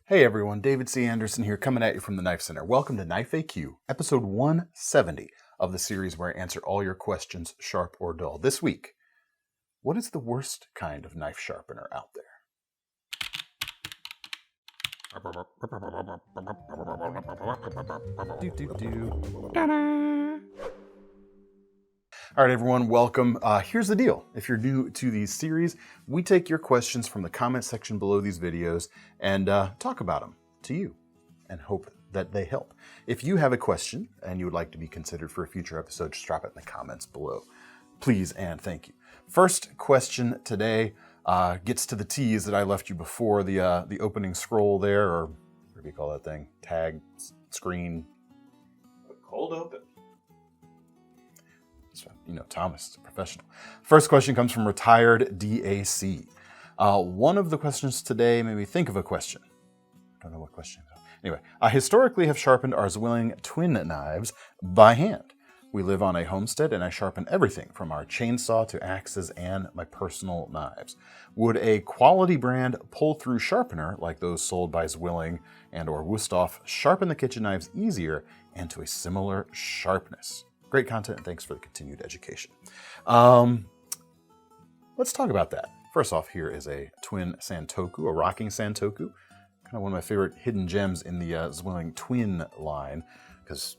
Hey everyone, David C. Anderson here coming at you from the Knife Center. Welcome to Knife AQ, episode 170 of the series where I answer all your questions, sharp or dull. This week, what is the worst kind of knife sharpener out there? All right, everyone, welcome. Here's the deal. If you're new to these series, we take your questions from the comment section below these videos and talk about them to you and hope that they help. If you have a question and you would like to be considered for a future episode, just drop it in the comments below. Please and thank you. First question today gets to the tease that I left you before, the opening scroll there, or what do you call that thing? Tag, screen. Cold open. You know, Thomas is a professional. First question comes from Retired DAC. One of the questions today made me think of a question. I don't know what question. Anyway, I historically have sharpened our Zwilling twin knives by hand. We live on a homestead and I sharpen everything from our chainsaw to axes and my personal knives. Would a quality brand pull-through sharpener like those sold by Zwilling and or Wüsthof sharpen the kitchen knives easier and to a similar sharpness? Great content, and thanks for the continued education. Let's talk about that. First off, here is a twin Santoku, a rocking Santoku. Kind of one of my favorite hidden gems in the Zwilling twin line, because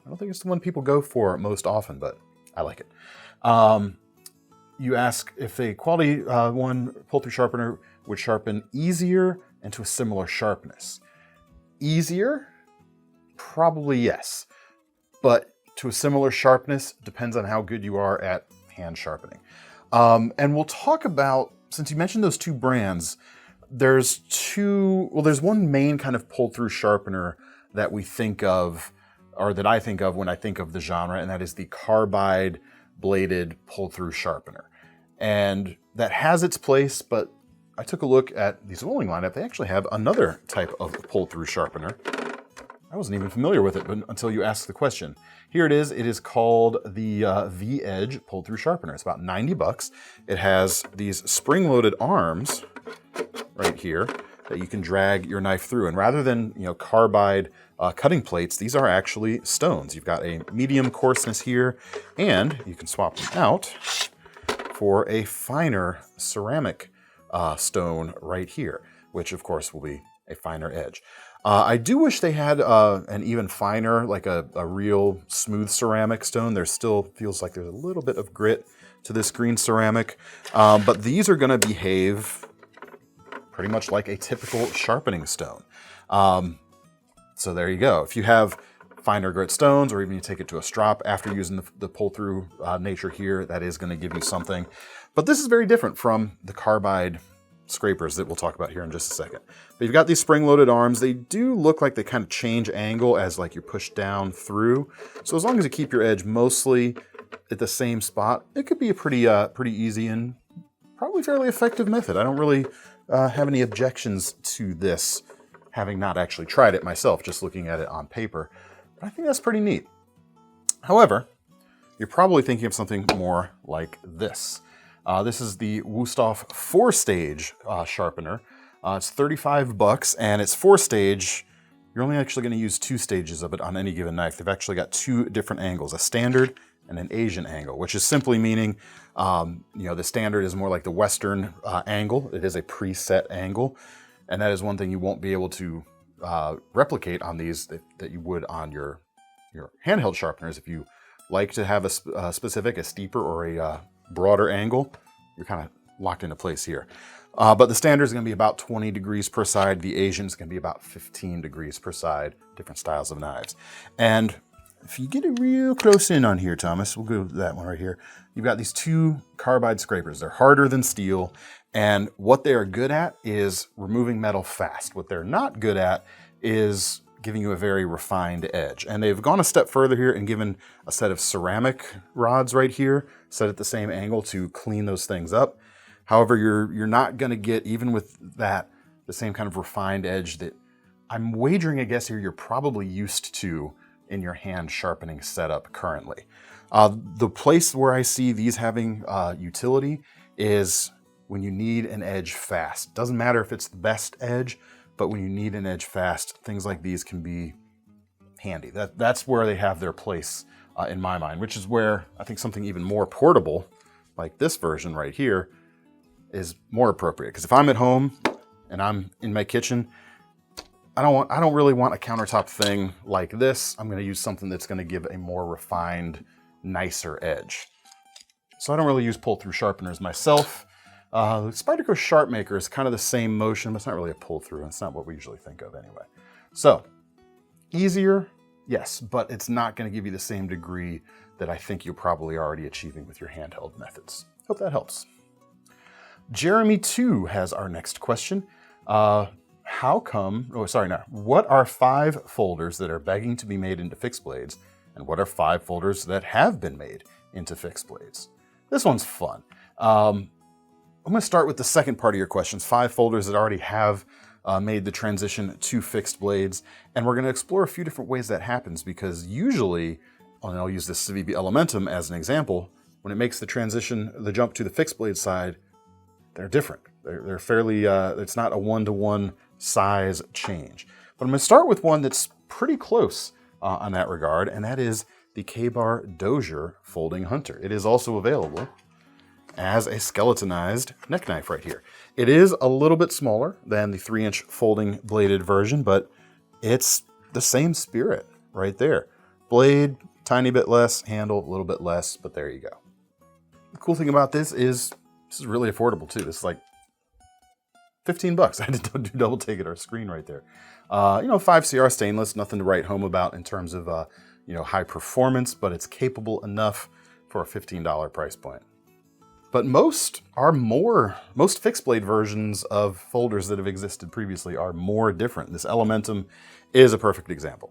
I don't think it's the one people go for most often, but I like it. You ask if a quality one pull-through sharpener would sharpen easier and to a similar sharpness. Easier? Probably yes, but to a similar sharpness depends on how good you are at hand sharpening. And we'll talk about, since you mentioned those two brands, there's one main kind of pull-through sharpener that we think of, or that I think of when I think of the genre, and that is the carbide bladed pull-through sharpener. And that has its place, but I took a look at the Zwilling lineup. They actually have another type of pull-through sharpener. I wasn't even familiar with it until you asked the question. Here it is. It is called the V-Edge pull-through sharpener. It's about 90 bucks. It has these spring-loaded arms right here that you can drag your knife through. And rather than carbide cutting plates, these are actually stones. You've got a medium coarseness here, and you can swap them out for a finer ceramic stone right here, which of course will be a finer edge. I do wish they had an even finer, like a real smooth ceramic stone. There still feels like there's a little bit of grit to this green ceramic, but these are going to behave pretty much like a typical sharpening stone. So there you go. If you have finer grit stones, or even you take it to a strop after using the pull-through nature here, that is going to give you something. But this is very different from the carbide scrapers that we'll talk about here in just a second. But you've got these spring-loaded arms. They do look like they kind of change angle as like you push down through. So as long as you keep your edge mostly at the same spot, it could be a pretty easy and probably fairly effective method. I don't really have any objections to this, having not actually tried it myself, just looking at it on paper. But I think that's pretty neat. However, you're probably thinking of something more like this. This is the Wüsthof 4-stage sharpener. It's 35 bucks, and it's 4-stage. You're only actually going to use 2 stages of it on any given knife. They've actually got 2 different angles, a standard and an Asian angle, which is simply meaning, the standard is more like the Western angle. It is a preset angle, and that is one thing you won't be able to replicate on these that you would on your handheld sharpeners. If you like to have a steeper or a broader angle, you're kind of locked into place here. But the standard is going to be about 20 degrees per side. The Asian is going to be about 15 degrees per side, different styles of knives. And if you get it real close in on here, Thomas, we'll go with that one right here. You've got these 2 carbide scrapers. They're harder than steel. And what they are good at is removing metal fast. What they're not good at is giving you a very refined edge. And they've gone a step further here and given a set of ceramic rods right here, set at the same angle to clean those things up. However, you're not gonna get, even with that, the same kind of refined edge that I'm wagering a guess here you're probably used to in your hand sharpening setup currently. The place where I see these having utility is when you need an edge fast. Doesn't matter if it's the best edge, but when you need an edge fast, things like these can be handy. That's where they have their place in my mind, which is where I think something even more portable, like this version right here, is more appropriate. Because if I'm at home and I'm in my kitchen, I don't really want a countertop thing like this. I'm going to use something that's going to give a more refined, nicer edge. So I don't really use pull-through sharpeners myself. The Spyderco Sharpmaker is kind of the same motion, but it's not really a pull-through. It's not what we usually think of anyway. So easier, yes, but it's not going to give you the same degree that I think you're probably already achieving with your handheld methods. Hope that helps. Jeremy 2 has our next question. What are 5 folders that are begging to be made into fixed blades? And what are 5 folders that have been made into fixed blades? This one's fun. I'm going to start with the second part of your questions, 5 folders that already have made the transition to fixed blades. And we're going to explore a few different ways that happens, because usually, and I'll use this Civivi Elementum as an example, when it makes the transition, the jump to the fixed blade side, they're different. They're fairly, it's not a one-to-one size change. But I'm going to start with one that's pretty close on that regard, and that is the K-Bar Dozier Folding Hunter. It is also available as a skeletonized neck knife right here. It is a little bit smaller than the 3-inch folding bladed version, but it's the same spirit right there. Blade, tiny bit less, handle, a little bit less, but there you go. The cool thing about this is really affordable too. This is like $15. I had to do double take at our screen right there. 5CR stainless, nothing to write home about in terms of high performance, but it's capable enough for a $15 price point. But most fixed blade versions of folders that have existed previously are more different. This Elementum is a perfect example.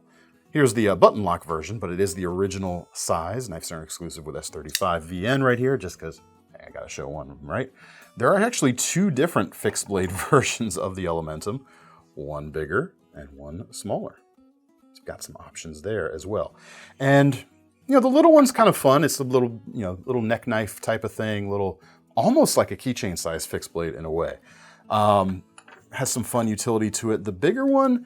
Here's the button lock version, but it is the original size, KnifeCenter exclusive with S35 VN right here, just because I gotta show one of them, right? There are actually 2 different fixed blade versions of the Elementum, one bigger and one smaller. It's got some options there as well. And the little one's kind of fun. It's a little neck knife type of thing, almost like a keychain size fixed blade in a way. Has some fun utility to it. The bigger one,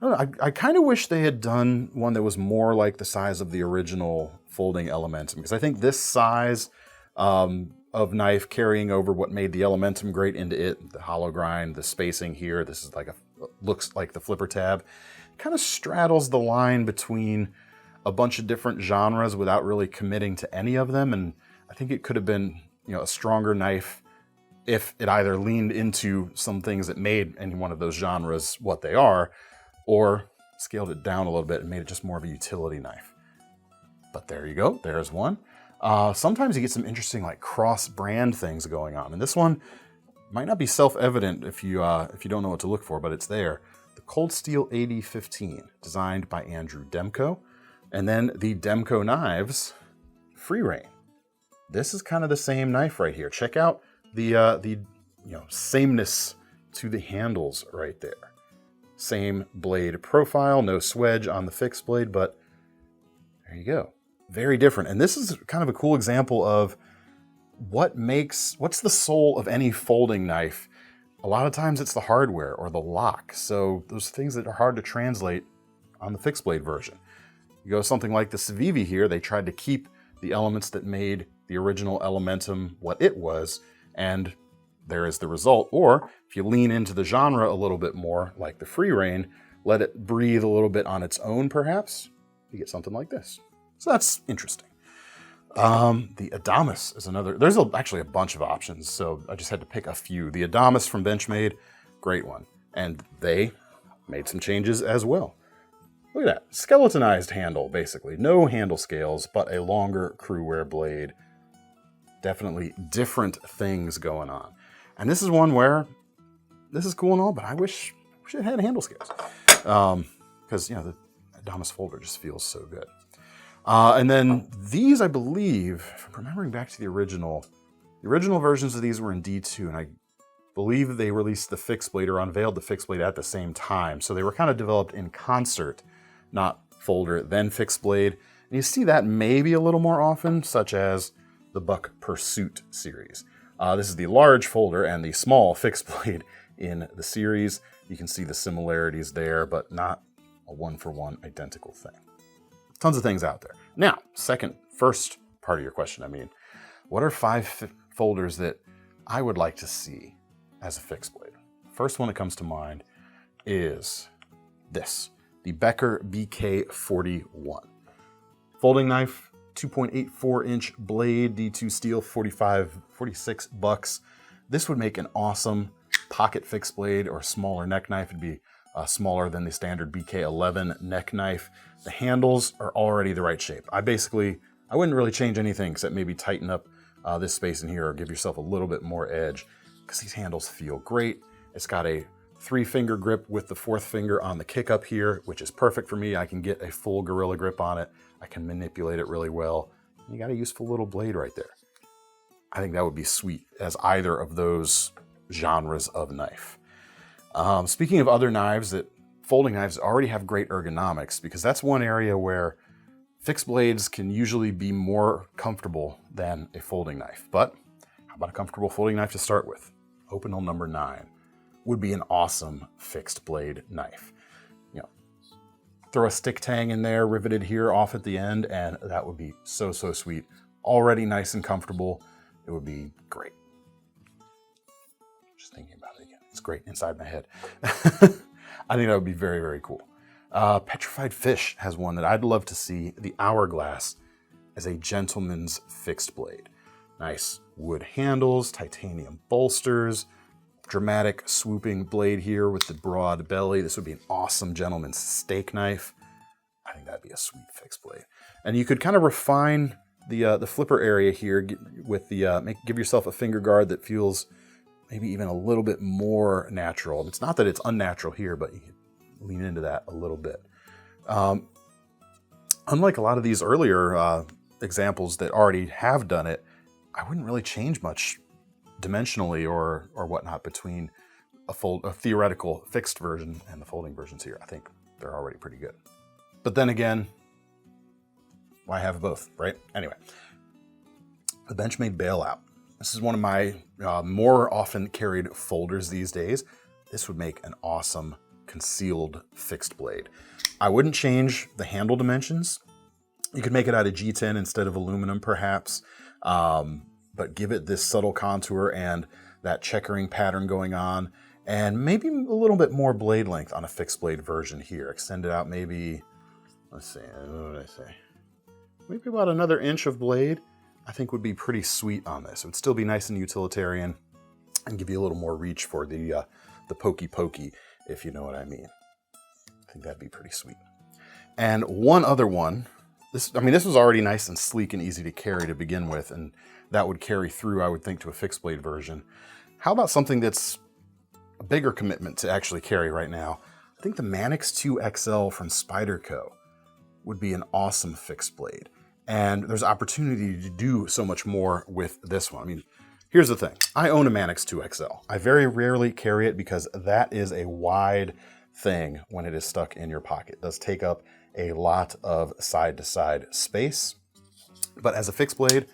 I kind of wish they had done one that was more like the size of the original folding Elementum, because I think this size of knife carrying over what made the Elementum great into it, the hollow grind, the spacing here, this is looks like the flipper tab, kind of straddles the line between a bunch of different genres without really committing to any of them. And I think it could have been, a stronger knife if it either leaned into some things that made any one of those genres what they are, or scaled it down a little bit and made it just more of a utility knife. But there you go, there's one. Sometimes you get some interesting cross-brand things going on. And this one might not be self-evident if you don't know what to look for, but it's there. The Cold Steel 8015, designed by Andrew Demko. And then the Demko Knives Free Reign. This is kind of the same knife right here. Check out the sameness to the handles right there. Same blade profile, no swedge on the fixed blade, but there you go. Very different. And this is kind of a cool example of what's the soul of any folding knife. A lot of times it's the hardware or the lock. So those things that are hard to translate on the fixed blade version. You go something like the Civivi here, they tried to keep the elements that made the original Elementum what it was, and there is the result. Or if you lean into the genre a little bit more, like the Free Reign, let it breathe a little bit on its own perhaps, you get something like this. So that's interesting. The Adamas is another. There's actually a bunch of options, so I just had to pick a few. The Adamas from Benchmade, great one. And they made some changes as well. Look at that. Skeletonized handle, basically. No handle scales, but a longer crew wear blade. Definitely different things going on. And this is one where this is cool and all, but I wish it had handle scales. Because, the Adamas folder just feels so good. And then these, I believe, if I'm remembering back to the original versions of these were in D2, and I believe they released the fixed blade or unveiled the fixed blade at the same time. So they were kind of developed in concert, not folder, then fixed blade. And you see that maybe a little more often, such as the Buck Pursuit series. This is the large folder and the small fixed blade in the series. You can see the similarities there, but not a one-for-one identical thing. Tons of things out there. Now, first part of your question, what are 5 folders that I would like to see as a fixed blade? First one that comes to mind is this, the Becker BK41. Folding knife, 2.84-inch blade, D2 steel, $46. This would make an awesome pocket fixed blade or smaller neck knife. It'd be smaller than the standard BK11 neck knife. The handles are already the right shape. I wouldn't really change anything except maybe tighten up this space in here or give yourself a little bit more edge because these handles feel great. It's got a 3-finger grip with the 4th finger on the kick up here, which is perfect for me. I can get a full gorilla grip on it. I can manipulate it really well. You got a useful little blade right there. I think that would be sweet as either of those genres of knife. Speaking of other knives, folding knives already have great ergonomics, because that's one area where fixed blades can usually be more comfortable than a folding knife. But how about a comfortable folding knife to start with? Opinel number 9 would be an awesome fixed blade knife. Throw a stick tang in there, riveted here off at the end, and that would be so sweet. Already nice and comfortable. It would be great. Just thinking about it again. It's great inside my head. I think that would be very cool. Petrified Fish has one that I'd love to see, the Hourglass, as a gentleman's fixed blade. Nice wood handles, titanium bolsters, dramatic swooping blade here with the broad belly. This would be an awesome gentleman's steak knife. I think that'd be a sweet fixed blade. And you could kind of refine the flipper area here with give yourself a finger guard that feels maybe even a little bit more natural. And it's not that it's unnatural here, but you can lean into that a little bit. Unlike a lot of these earlier examples that already have done it, I wouldn't really change much dimensionally or whatnot between a theoretical fixed version and the folding versions here. I think they're already pretty good. But then again, why have both, right? Anyway, the Benchmade Bailout. This is one of my more often carried folders these days. This would make an awesome concealed fixed blade. I wouldn't change the handle dimensions. You could make it out of G10 instead of aluminum perhaps, but give it this subtle contour and that checkering pattern going on, and maybe a little bit more blade length on a fixed blade version here. Extend it out maybe, let's see, what did I say? Maybe about another inch of blade, I think would be pretty sweet on this. It would still be nice and utilitarian and give you a little more reach for the pokey, if you know what I mean. I think that'd be pretty sweet. And one other one, this was already nice and sleek and easy to carry to begin with, and that would carry through, I would think, to a fixed blade version. How about something that's a bigger commitment to actually carry right now? I think the Manix 2 XL from Spyderco would be an awesome fixed blade. And there's opportunity to do so much more with this one. Here's the thing. I own a Manix 2 XL. I very rarely carry it because that is a wide thing when it is stuck in your pocket. It does take up a lot of side-to-side space. But as a fixed blade,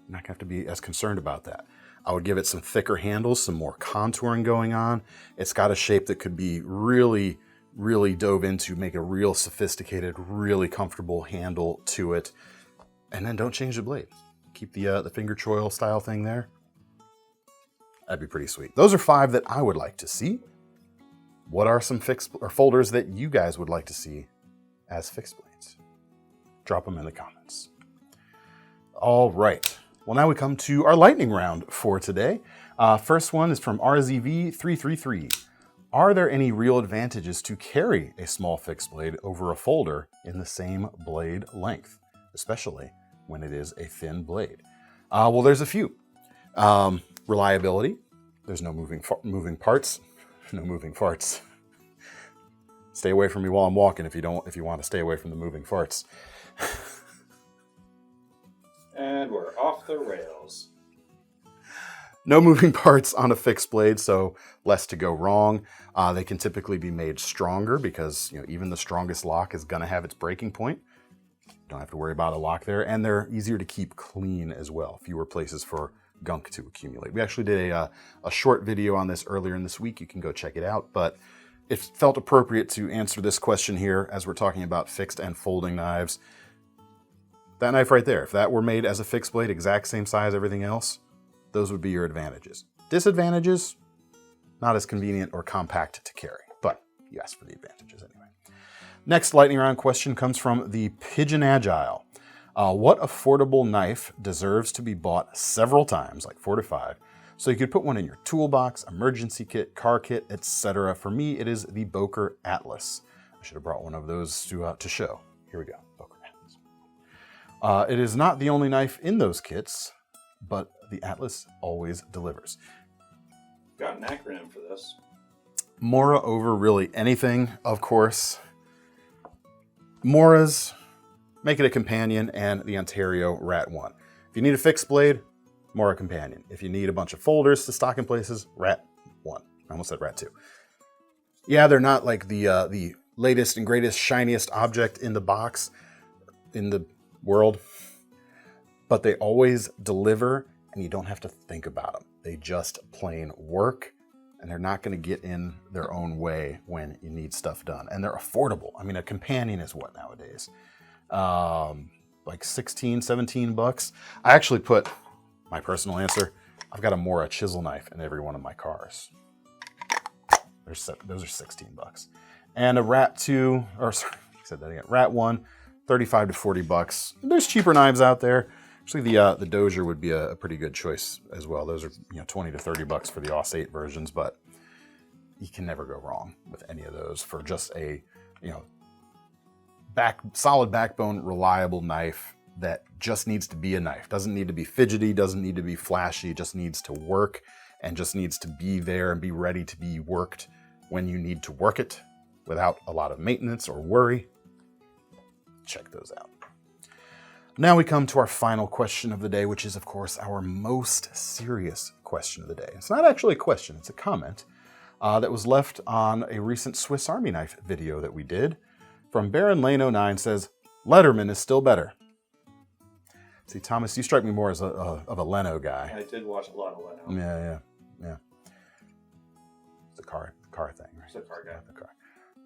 you're not going to have to be as concerned about that. I would give it some thicker handles, some more contouring going on. It's got a shape that could be really dove into, make a real sophisticated, really comfortable handle to it. And then don't change the blade. Keep the finger choil style thing there. That'd be pretty sweet. Those are 5 that I would like to see. What are some fixed or folders that you guys would like to see as fixed blades? Drop them in the comments. All right. Well, now we come to our lightning round for today. First one is from RZV333. Are there any real advantages to carry a small fixed blade over a folder in the same blade length, especially when it is a thin blade? Well, there's a few. Reliability. There's no moving parts. No moving farts. Stay away from me while I'm walking if you want to stay away from the moving farts. And we're off the rails. No moving parts on a fixed blade, so less to go wrong. They can typically be made stronger because even the strongest lock is going to have its breaking point. Don't have to worry about a lock there, and they're easier to keep clean as well. Fewer places for gunk to accumulate. We actually did a short video on this earlier in this week. You can go check it out, but it felt appropriate to answer this question here as we're talking about fixed and folding knives. That knife right there, if that were made as a fixed blade, exact same size, everything else, those would be your advantages. Disadvantages, not as convenient or compact to carry, but you asked for the advantages anyway. Next lightning round question comes from the Pigeon Agile. What affordable knife deserves to be bought several times, like 4 to 5, so you could put one in your toolbox, emergency kit, car kit, etc.? For me, it is the Boker Atlas. I should have brought one of those to show. Here we go, Boker Atlas. It is not the only knife in those kits, but the Atlas always delivers. Got an acronym for this. Mora over really anything, of course. Moras, make it a companion, and the Ontario Rat 1. If you need a fixed blade, Mora companion. If you need a bunch of folders to stock in places, Rat 1. I almost said Rat 2. Yeah, they're not like the latest and greatest, shiniest object in the box, in the world, but they always deliver, and you don't have to think about them. They just plain work, and they're not going to get in their own way when you need stuff done. And they're affordable. I mean, a companion is what nowadays? Like 16, 17 bucks. I actually put my personal answer. I've got a Mora chisel knife in every one of my cars. Those are 16 bucks. And a Rat 2, or sorry, I said that again. Rat 1, 35 to 40 bucks. There's cheaper knives out there. Actually, the Dozier would be a pretty good choice as well. Those are 20 to 30 bucks for the Aus 8 versions, but you can never go wrong with any of those for just a solid backbone, reliable knife that just needs to be a knife. Doesn't need to be fidgety, doesn't need to be flashy, just needs to work and just needs to be there and be ready to be worked when you need to work it without a lot of maintenance or worry. Check those out. Now we come to our final question of the day, which is, of course, our most serious question of the day. It's not actually a question, it's a comment that was left on a recent Swiss Army knife video that we did. From Baron Lane 09 says, Letterman is still better. See, Thomas, you strike me more as of a Leno guy. I did watch a lot of Leno. Yeah. It's the car thing, right? It's the car guy. The car.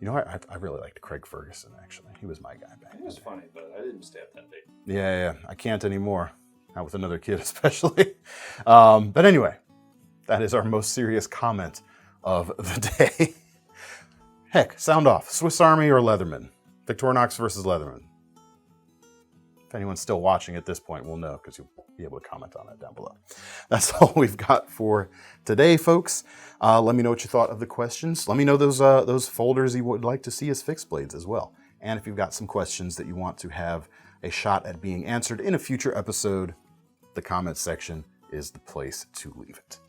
You know, I really liked Craig Ferguson, actually. He was my guy back then. He was funny, but I didn't stay up that late. Yeah. I can't anymore. Not with another kid, especially. But anyway, that is our most serious comment of the day. Heck, sound off. Swiss Army or Leatherman? Victorinox versus Leatherman. If anyone's still watching at this point, we'll know because you'll be able to comment on it down below. That's all we've got for today, folks. Let me know what you thought of the questions. Let me know those folders you would like to see as fixed blades as well. And if you've got some questions that you want to have a shot at being answered in a future episode, the comments section is the place to leave it.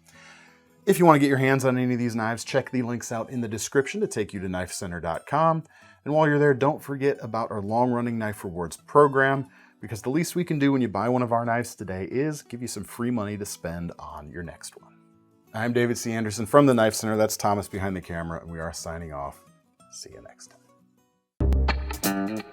If you want to get your hands on any of these knives, check the links out in the description to take you to KnifeCenter.com. And while you're there, don't forget about our long-running Knife Rewards program, because the least we can do when you buy one of our knives today is give you some free money to spend on your next one. I'm David C. Anderson from the Knife Center. That's Thomas behind the camera, and we are signing off. See you next time.